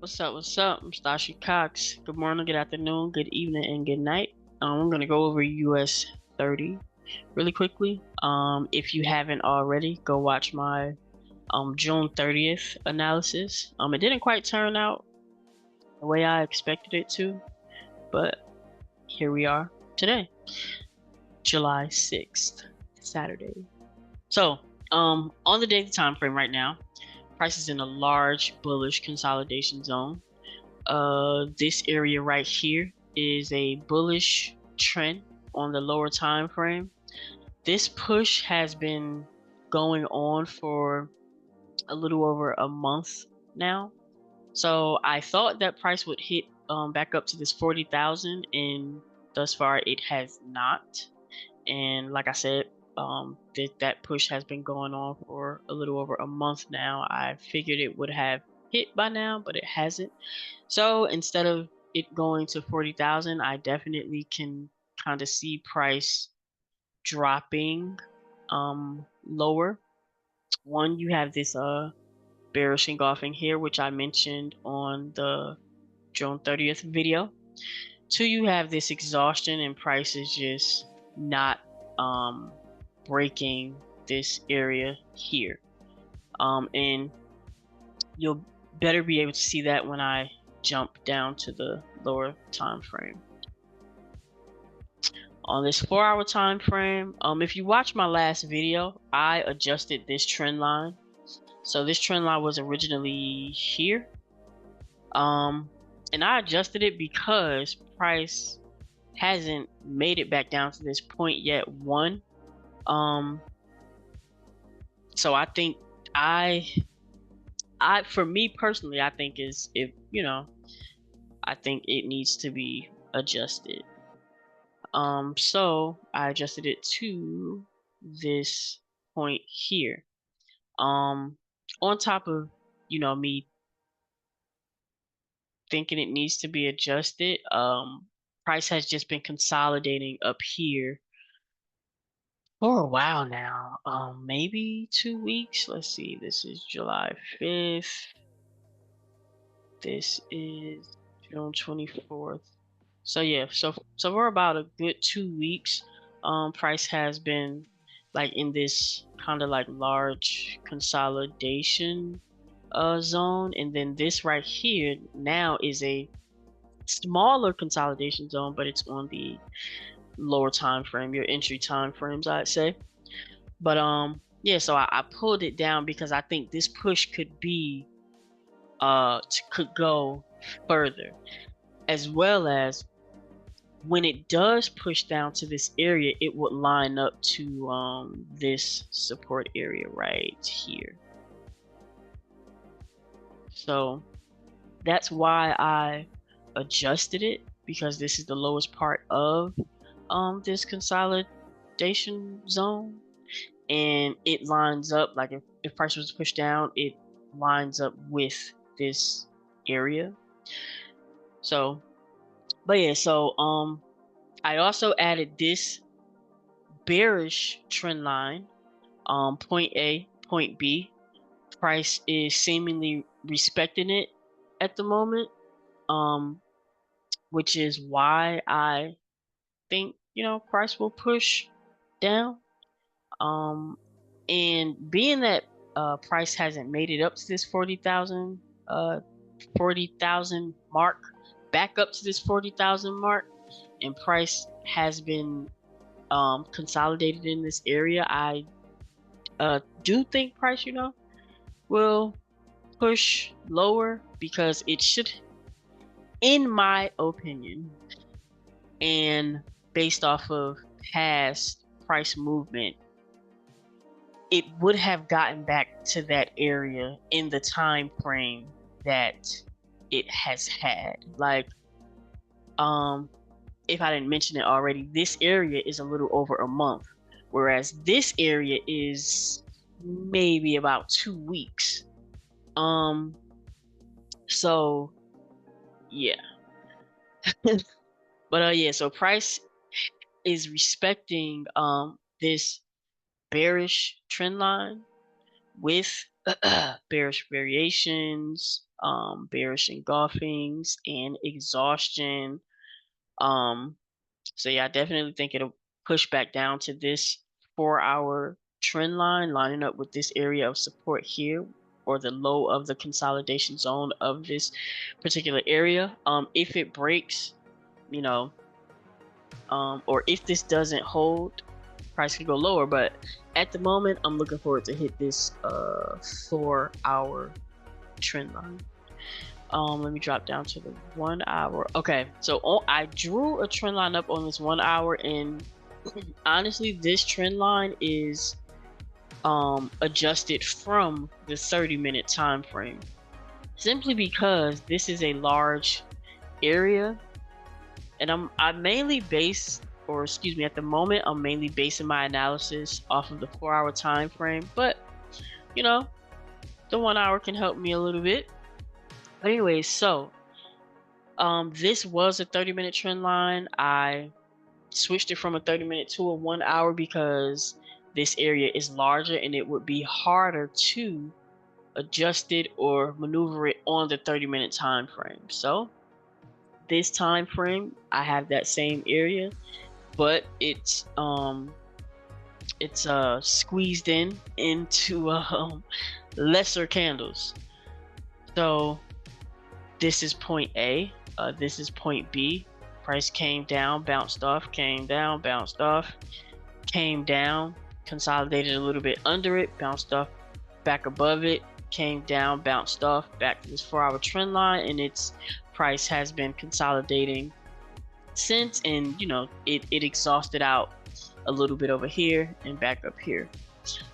What's up? What's up? I'm Stashi Cox. Good morning, good afternoon, good evening, and good night. I'm gonna go over US 30 really quickly. If you haven't already, go watch my June 30th analysis. It didn't quite turn out the way I expected it to, but here we are today, July 6th, Saturday. So, on the daily time frame right now, price is in a large bullish consolidation zone. This area right here is a bullish trend on the lower time frame. This push has been going on for a little over a month now. So I thought that price would hit back up to this 40,000, and thus far it has not. And like I said, that push has been going on for a little over a month now. I figured it would have hit by now, but it hasn't. So instead of it going to 40,000, I definitely can kind of see price dropping lower. One, you have this bearish engulfing here, which I mentioned on the June 30th video. Two, you have this exhaustion and price is just not breaking this area here. And you'll better be able to see that when I jump down to the lower time frame. On this 4-hour time frame, if you watch my last video, I adjusted this trend line. So this trend line was originally here. And I adjusted it because price hasn't made it back down to this point yet. One. So I think for me personally, I think I think it needs to be adjusted. So I adjusted it to this point here. On top of, me thinking it needs to be adjusted, price has just been consolidating up here for a while now. Maybe 2 weeks. Let's see. This is July 5th. This is June 24th. So yeah, so for about a good 2 weeks, price has been like in this kind of like large consolidation zone, and then this right here now is a smaller consolidation zone, but it's on the lower time frame, your entry time frames, I'd say. But yeah, so I pulled it down because I think this push could be could go further, as well as when it does push down to this area, it would line up to this support area right here. So that's why I adjusted it, because this is the lowest part of this consolidation zone, and it lines up, like if price was to push down, it lines up with this area. So but yeah, so I also added this bearish trend line, point A, point B. Price is seemingly respecting it at the moment, which is why I think price will push down. And being that price hasn't made it up to this 40,000 mark, back up to this 40,000 mark, and price has been consolidated in this area, I do think price will push lower, because it should, in my opinion, and based off of past price movement, it would have gotten back to that area in the time frame that it has had. Like, if I didn't mention it already, this area is a little over a month, whereas this area is maybe about 2 weeks. So yeah. But yeah, so price is respecting this bearish trend line with bearish variations, bearish engulfings and exhaustion. So yeah, I definitely think it'll push back down to this 4-hour trend line, lining up with this area of support here, or the low of the consolidation zone of this particular area. If it breaks, you know, or if this doesn't hold, price could go lower. But at the moment, I'm looking forward to hit this 4-hour trend line. Let me drop down to the 1 hour. Okay, so I drew a trend line up on this 1 hour, and honestly, this trend line is adjusted from the 30-minute time frame, simply because this is a large area, and I mainly base, or excuse me, at the moment I'm mainly basing my analysis off of the 4-hour time frame, but you know, the 1 hour can help me a little bit. But anyways, so this was a 30-minute trend line. I switched it from a 30-minute to a 1 hour because this area is larger and it would be harder to adjust it or maneuver it on the 30-minute time frame. So this time frame, I have that same area, but it's squeezed into lesser candles. So this is point A, this is point B. Price came down, bounced off, came down, bounced off, came down, consolidated a little bit under it, bounced off, back above it, came down, bounced off, back to this 4-hour trend line, and its price has been consolidating since, and you know, it exhausted out a little bit over here and back up here.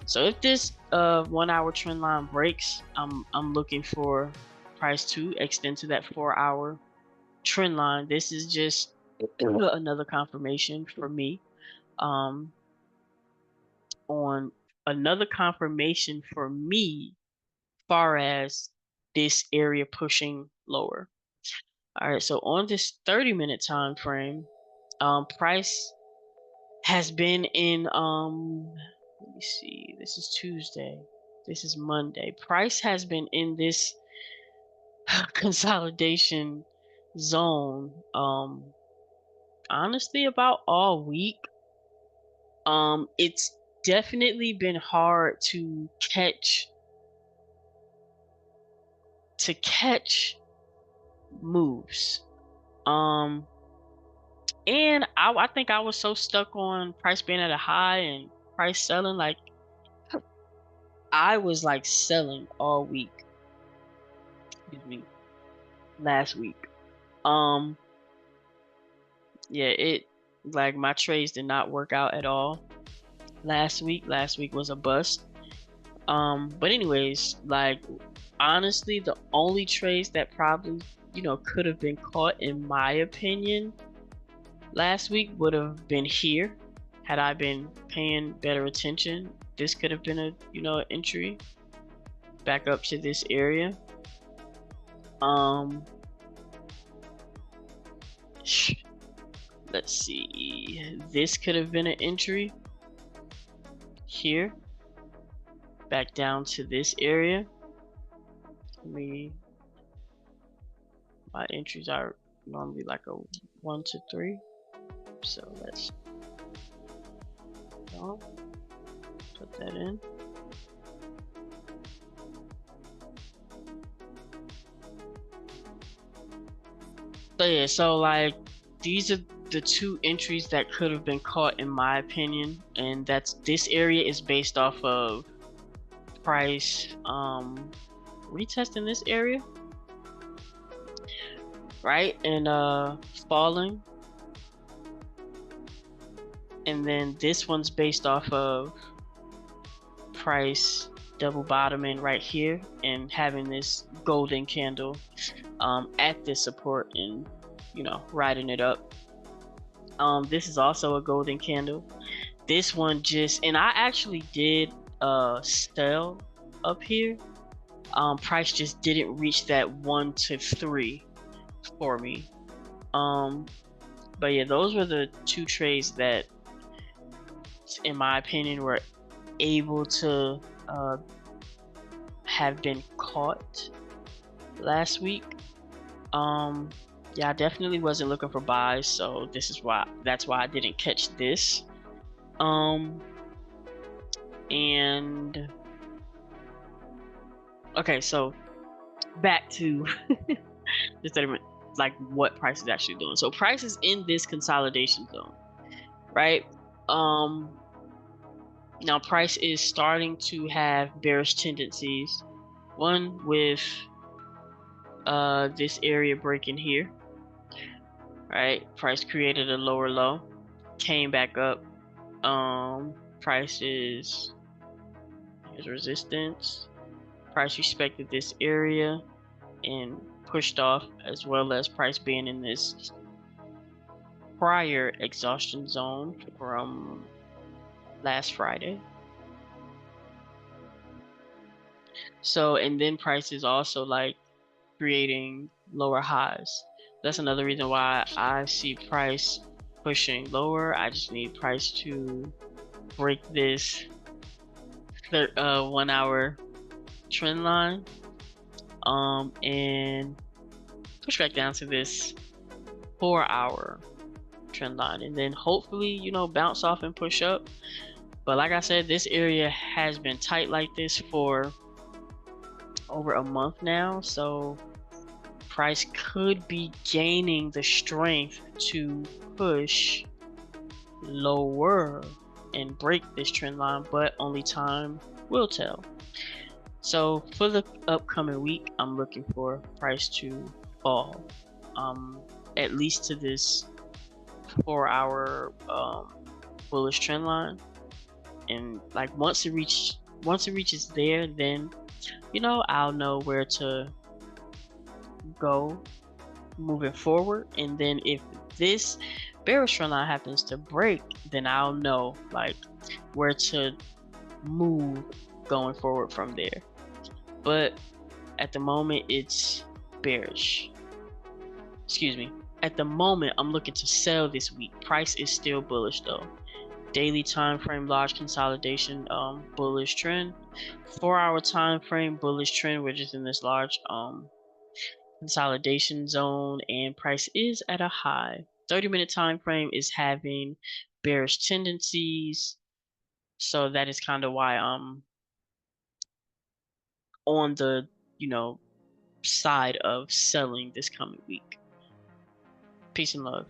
So if this 1 hour trend line breaks, I'm looking for price to extend to that 4-hour trend line. This is just another confirmation for me, on another confirmation for me far as this area pushing lower. All right, so on this 30-minute time frame, price has been in let me see, this is Tuesday, this is Monday. Price has been in this consolidation zone honestly about all week. It's definitely been hard to catch moves. And I think I was so stuck on price being at a high and price selling, like I was like selling all week. Excuse me. Last week. Yeah, it, like, my trades did not work out at all last week. Last week was a bust. But anyways, like, honestly, the only trades that probably, you know, could have been caught, in my opinion, last week would have been here. Had I been paying better attention, this could have been a, you know, entry back up to this area. Let's see, this could have been an entry here, back down to this area. My entries are normally like a 1 to 3, so let's put that in. So yeah, so like, these are the two entries that could have been caught, in my opinion, and that's, this area is based off of price retesting this area, right, and falling, and then this one's based off of price double bottoming right here and having this golden candle at this support and, you know, riding it up. This is also a golden candle. This one just, and I actually did sell up here. Price just didn't reach that 1 to 3 for me. But yeah, those were the two trades that, in my opinion, were able to have been caught. last week. Um, yeah, I definitely wasn't looking for buys, so that's why I didn't catch this. Um, and okay, so back to the settlement, like what price is actually doing. So price is in this consolidation zone, right? Um, Now price is starting to have bearish tendencies. One with this area breaking here, right? Price created a lower low, came back up. Price is here's resistance. Price respected this area and pushed off, as well as price being in this prior exhaustion zone from last Friday. So, and then price is also like creating lower highs. That's another reason why I see price pushing lower. I just need price to break this 1 hour trend line, and push back down to this 4 hour trend line, and then hopefully, bounce off and push up. But like I said, this area has been tight like this for over a month now, so price could be gaining the strength to push lower and break this trend line, but only time will tell. So for the upcoming week, I'm looking for price to fall, at least to this 4 hour bullish trend line, and like once it reaches there, then I'll know where to go moving forward. And then if this bearish trend line happens to break, then I'll know like where to move going forward from there. But at the moment it's bearish. Excuse me. At the moment I'm looking to sell this week. Price is still bullish though. Daily time frame large consolidation, bullish trend. 4 hour time frame bullish trend. We're just in this large consolidation zone, and price is at a high. 30-minute time frame is having bearish tendencies, so that is kind of why I'm on the side of selling this coming week. Peace and love.